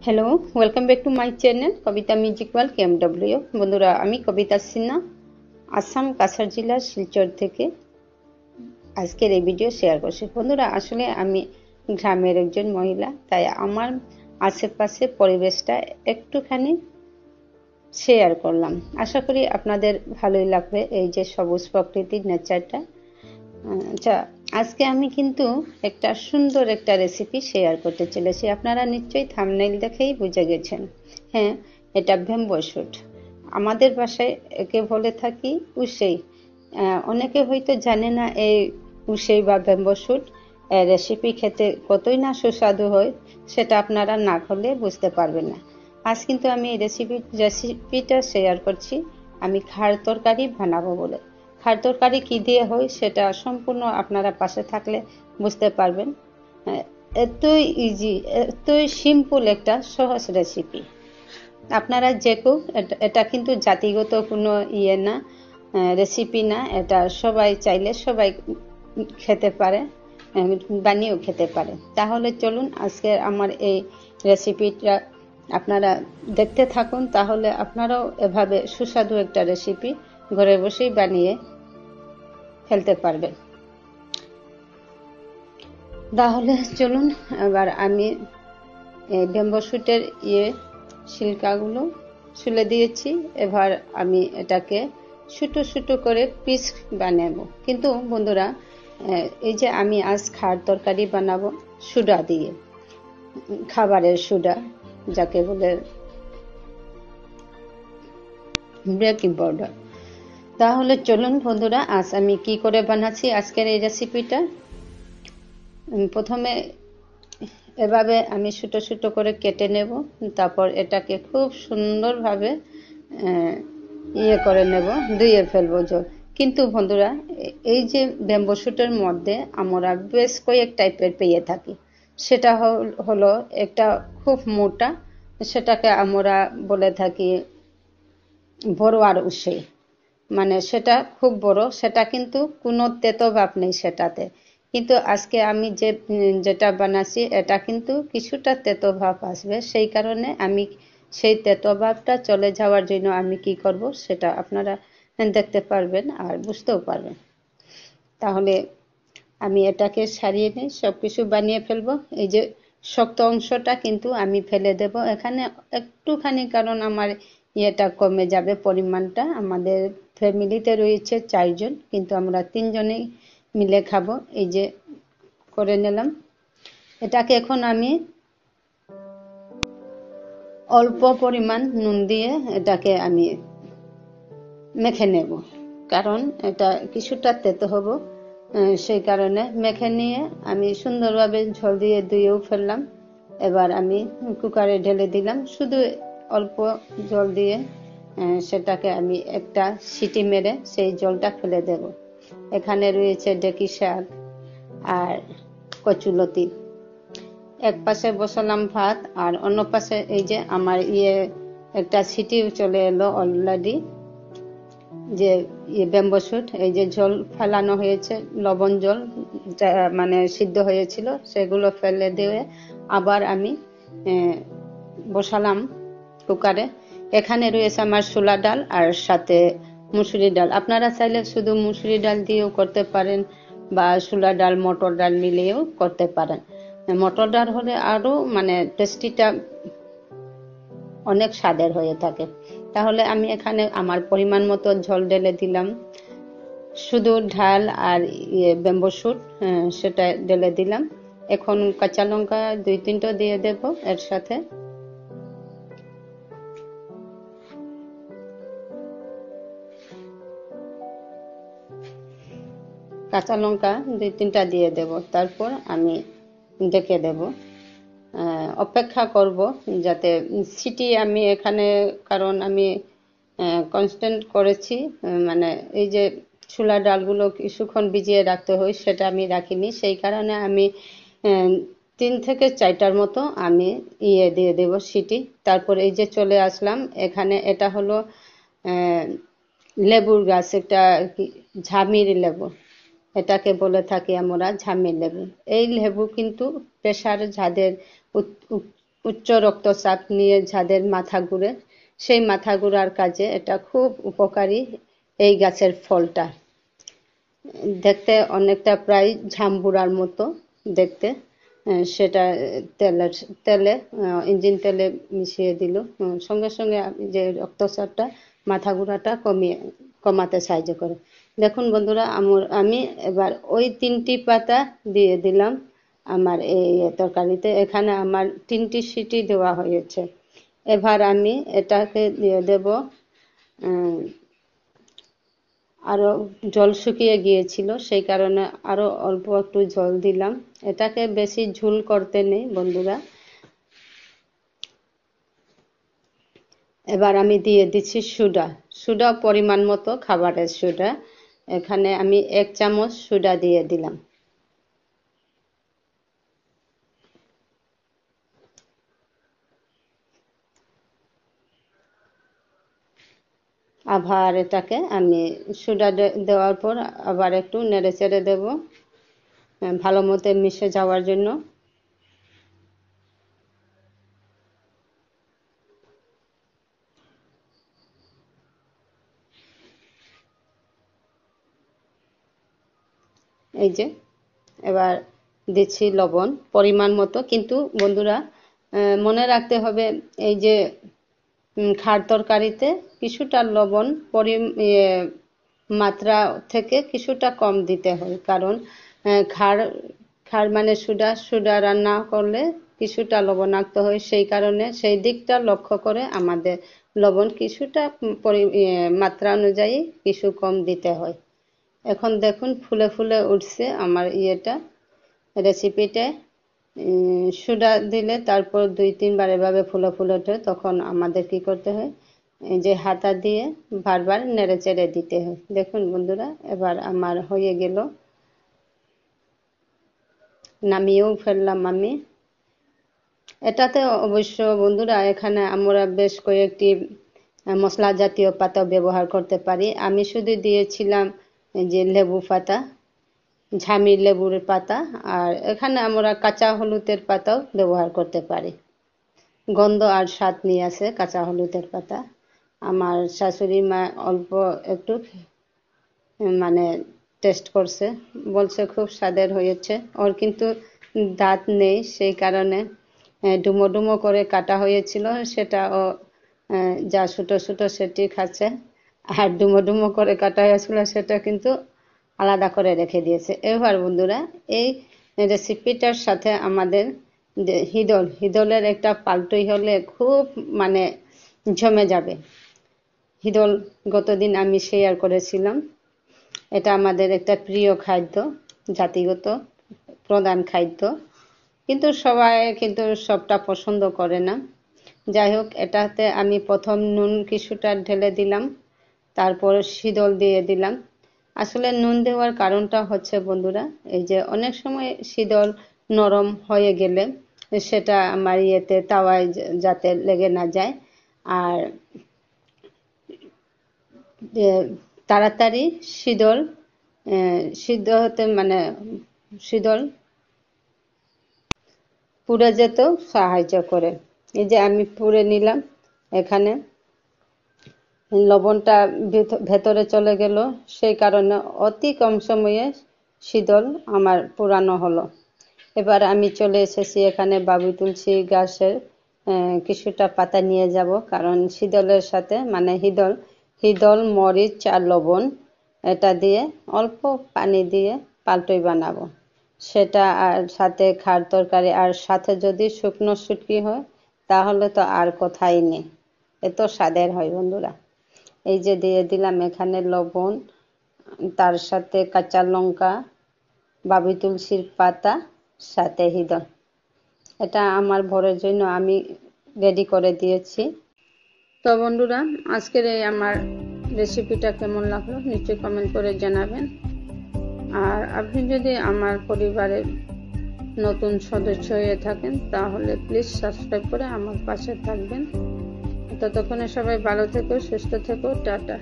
Hello, welcome back to my channel Kavita music world KMW. বন্ধুরা, আমি কবিতা সিনহা আসাম কাছাড় জেলার শিলচর থেকে আজকের এই ভিডিও শেয়ার করছি। বন্ধুরা, আসলে আমি গ্রামের একজন মহিলা, তাই আমার আশেপাশে পরিবেশটা একটুখানি শেয়ার করলাম। আশা করি আপনাদের ভালোই লাগবে এই যে সবুজ প্রকৃতির নেচারটা। আচ্ছা, আজকে আমি কিন্তু একটা সুন্দর একটা রেসিপি শেয়ার করতে চলেছি। আপনারা নিশ্চয়ই থাম্বনেইল দেখেই বুঝে গেছেন। হ্যাঁ, এটা বেম্বো শুট। আমাদের ভাষায় একে বলে থাকি উসেই। অনেকে হয়তো জানে না এই উসেই বা বেম্বো শুট রেসিপি খেতে কতই না সুস্বাদু হয়, সেটা আপনারা না করলে বুঝতে পারবেন না। আজ কিন্তু আমি এই রেসিপিটা শেয়ার করছি আমি খাড় তরকারি বানাবো বলে। খাড় তরকারি কী দিয়ে হয় সেটা সম্পূর্ণ আপনারা পাশে থাকলে বুঝতে পারবেন। এতই ইজি, এতই সিম্পল একটা সহজ রেসিপি। আপনারা যে কেউ, এটা কিন্তু জাতিগত কোনো না, রেসিপি না। এটা সবাই চাইলে সবাই খেতে পারে, বানিয়েও খেতে পারে। তাহলে চলুন আজকে আমার এই রেসিপিটা আপনারা দেখতে থাকুন, তাহলে আপনারাও এভাবে সুস্বাদু একটা রেসিপি ঘরে বসেই বানিয়ে ফেলতে পারবেন। তাহলে চলুন, এবার আমি বেম্বো শুটের ছিলকাগুলো ছুলে দিয়েছি। এবার আমি এটাকে ছোটো ছোটো করে পিস বানাবো। কিন্তু বন্ধুরা, এই যে আমি আজ খাড় তরকারি বানাবো সুডা দিয়ে, খাবারের সুডা যাকে বলে বেকিং পাউডার। তাহলে চলুন বন্ধুরা, আজ আমি কি করে বানাচ্ছি আজকের এই রেসিপিটা। প্রথমে এভাবে আমি ছোটো ছোটো করে কেটে নেব, তারপর এটাকে খুব সুন্দরভাবে করে নেব, ধুয়ে ফেলবো জল। কিন্তু বন্ধুরা, এই যে বেম্বো শুটের মধ্যে আমরা বেশ কয়েক টাইপের পেয়ে থাকি। সেটা হলো একটা খুব মোটা, সেটাকে আমরা বলে থাকি বড়োয়ার উসে, মানে সেটা খুব বড়, সেটা কিন্তু কোনো তেতো ভাব নেই সেটাতে। কিন্তু আজকে আমি যেটা বানাচ্ছি এটা কিন্তু কিছুটা তেতো ভাব আসবে, সেই কারণে আমি সেই তেতো ভাবটা চলে যাওয়ার জন্য আমি কি করব সেটা আপনারা দেখতে পারবেন আর বুঝতেও পারবেন। তাহলে আমি এটাকে সারিয়ে নিই, সব কিছু বানিয়ে ফেলবো। এই যে শক্ত অংশটা কিন্তু আমি ফেলে দেব এখানে একটুখানি, কারণ আমার ইয়েটা কমে যাবে পরিমাণটা। আমাদের ফ্যামিলিতে রয়েছে 4 জন, কিন্তু আমরা 3 জনেই মিলে খাবো। এই যে করে নিলাম। এটাকে এখন আমি অল্প পরিমাণ নুন দিয়ে এটাকে আমি মেখে নেব, কারণ এটা কিছুটা তেতো হবো, সেই কারণে মেখে নিয়ে আমি সুন্দরভাবে ঝোল দিয়ে ধুয়েও ফেললাম। এবার আমি কুকারে ঢেলে দিলাম, শুধু অল্প জল দিয়ে সেটাকে আমি একটা সিটি মেরে সেই জলটা ফেলে দেব। এখানে রয়েছে ডেকি শাক আর কচুলতি। এক পাশে বসালাম ভাত, আর অন্য পাশে এই যে আমার একটা সিটি চলে এলো অলরেডি, যে বেম্বো শুট, এই যে জল ফেলানো হয়েছে, লবণ জল মানে সিদ্ধ হয়েছিল, সেগুলো ফেলে দিয়ে আবার আমি বসালাম কুকারে। এখানে রয়েছে আমার ছোলা ডাল আর সাথে মুসুরি ডাল। আপনারা চাইলে শুধু মুসুরি ডাল দিয়েও করতে পারেন, বা ছোলা ডাল মটর ডাল মিলিয়েও করতে পারেন। মটর ডাল হলে আরও মানে টেস্টিটা অনেক স্বাদের হয়ে থাকে। তাহলে আমি এখানে আমার পরিমাণ মতো ঝোল ঢেলে দিলাম, শুধু ডাল আর বেম্বো শুট সেটা ঢেলে দিলাম। এখন কাঁচা লঙ্কা 2-3টা দিয়ে দেব এর সাথে। কাঁচা লঙ্কা 2-3টা দিয়ে দেব, তারপর আমি ঢেকে দেব। অপেক্ষা করব যাতে সিটি আমি এখানে, কারণ আমি কনস্ট্যান্ট করেছি, মানে এই যে ছোলা ডালগুলো কিছুক্ষণ ভিজিয়ে রাখতে হয় সেটা আমি রাখিনি, সেই কারণে আমি 3 থেকে 4টার মতো আমি দিয়ে দেব সিটি। তারপর এই যে চলে আসলাম এখানে, এটা হলো লেবুর গাছ, একটা ঝামির লেবু, এটাকে বলে থাকি আমরা ঝামির লেবু। এই লেবু কিন্তু প্রেশার যাদের উচ্চ রক্তচাপ নিয়ে যাদের মাথা ঘুরে, সেই মাথা ঘোরার কাজে এটা খুব উপকারী। এই গাছের ফলটা দেখতে অনেকটা প্রায় ঝাম্বুরার মতো দেখতে। সেটা তেলে ইঞ্জিন তেলে মিশিয়ে দিল, সঙ্গে সঙ্গে যে রক্তচাপটা, মাথা ঘোরাটা কমাতে সাহায্য করে। দেখুন বন্ধুরা, আমি এবার ওই 3টি পাতা দিয়ে দিলাম আমার এই তরকারিতে। এখানে আমার 3টি সিটি দেওয়া হয়েছে। এবার আমি এটাকে দিয়ে দেব, আরও জল শুকিয়ে গিয়েছিল, সেই কারণে আরও অল্প একটু জল দিলাম। এটাকে বেশি ঝোল করতে নেই বন্ধুরা। এবার আমি দিয়ে দিচ্ছি সোডা পরিমাণ মতো, খাবারের সোডা। এখানে আমি 1 চামচ সোডা দিয়ে দিলাম। আবার এটাকে আমি সোডা দেওয়ার পর আবার একটু নেড়ে চেড়ে দেব ভালো মতো মিশে যাওয়ার জন্য। এই যে এবার দিচ্ছি লবণ পরিমাণ মতো, কিন্তু বন্ধুরা মনে রাখতে হবে এই যে খাড় তরকারিতে কিছুটা লবণ মাত্রা থেকে কিছুটা কম দিতে হয়, কারণ খাড় মানে সুডা রান্না করলে কিছুটা লবণাক্ত হয়, সেই কারণে সেই দিকটা লক্ষ্য করে আমাদের লবণ কিছুটা মাত্রা অনুযায়ী কিছু কম দিতে হয়। এখন দেখুন ফুলে ফুলে উঠছে আমার রেসিপিটা। সোডা দিলে তারপর 2-3 বার এভাবে ফুলে ফুলে ওঠে, তখন আমাদের কি করতে হয়, যে হাতা দিয়ে বারবার নেড়ে চেড়ে দিতে হয়। দেখুন বন্ধুরা, এবার আমার হয়ে গেল, নামিয়েও ফেললাম আমি। এটাতে অবশ্য বন্ধুরা এখানে আমরা বেশ কয়েকটি মশলা জাতীয় পাতা ব্যবহার করতে পারি। আমি শুধু দিয়েছিলাম যে লেবু পাতা, ঝামি লেবুর পাতা, আর এখানে আমরা কাঁচা হলুদের পাতাও ব্যবহার করতে পারি। গন্ধ আর স্বাদ নিয়ে আসে কাঁচা হলুদের পাতা। আমার শাশুড়ি মা অল্প একটু মানে টেস্ট করছে, বলছে খুব স্বাদের হয়েছে। ওর কিন্তু দাঁত নেই, সেই কারণে ডুমো ডুমো করে কাটা হয়েছিল, সেটা ও যা ছোটো ছোটো সেটি খাচ্ছে, আর ডুমো ডুমো করে কাটা হয়েছিল সেটা কিন্তু আলাদা করে রেখে দিয়েছে। এবার বন্ধুরা, এই রেসিপিটার সাথে আমাদের হিদলের একটা পাল্টই হলে খুব জমে যাবে। হিদল গতদিন আমি শেয়ার করেছিলাম, এটা আমাদের একটা প্রিয় খাদ্য, জাতিগত প্রধান খাদ্য, কিন্তু সবাই কিন্তু সবটা পছন্দ করে না। যাই হোক, এটাতে আমি প্রথম নুন কিছুটা ঢেলে দিলাম, তারপর শীতল দিয়ে দিলাম। আসলে নুন দেওয়ার কারণটা হচ্ছে বন্ধুরা, এই যে অনেক সময় শীতল নরম হয়ে গেলে সেটা আমার তাওয়ায় যাতে লেগে না যায়, আর তাড়াতাড়ি সিদ্ধ হতে শীতল পুড়ে যেতেও সাহায্য করে। এই যে আমি পুড়ে নিলাম, এখানে লবণটা ভেতরে চলে গেল, সেই কারণে অতি কম সময়ে শীতল আমার পুরানো হলো। এবার আমি চলে এসেছি এখানে বাবুই তুলসী গাছের কিছুটা পাতা নিয়ে যাব, কারণ শীতলের সাথে হিদল মরিচ আর লবণ এটা দিয়ে অল্প পানি দিয়ে পাল্টই বানাবো, সেটা আর সাথে খাড় তরকারি, আর সাথে যদি শুকনো শুটকি হয় তাহলে তো আর কথাই নেই, এত স্বাদের হয় বন্ধুরা। এই যে দিয়ে দিলাম এখানে লবণ, তার সাথে কাঁচা লঙ্কা, বাবুই তুলসীর পাতা, সাথে হিদল। এটা আমার ভোরের জন্য আমি রেডি করে দিয়েছি। তো বন্ধুরা, আজকের এই আমার রেসিপিটা কেমন লাগলো নিশ্চয়ই কমেন্ট করে জানাবেন। আর আপনি যদি আমার পরিবারের নতুন সদস্য হয়ে থাকেন তাহলে প্লিজ সাবস্ক্রাইব করে আমার পাশে থাকবেন। ততক্ষণে সবাই ভালো থেকো, সুস্থ থেকো, টাটা।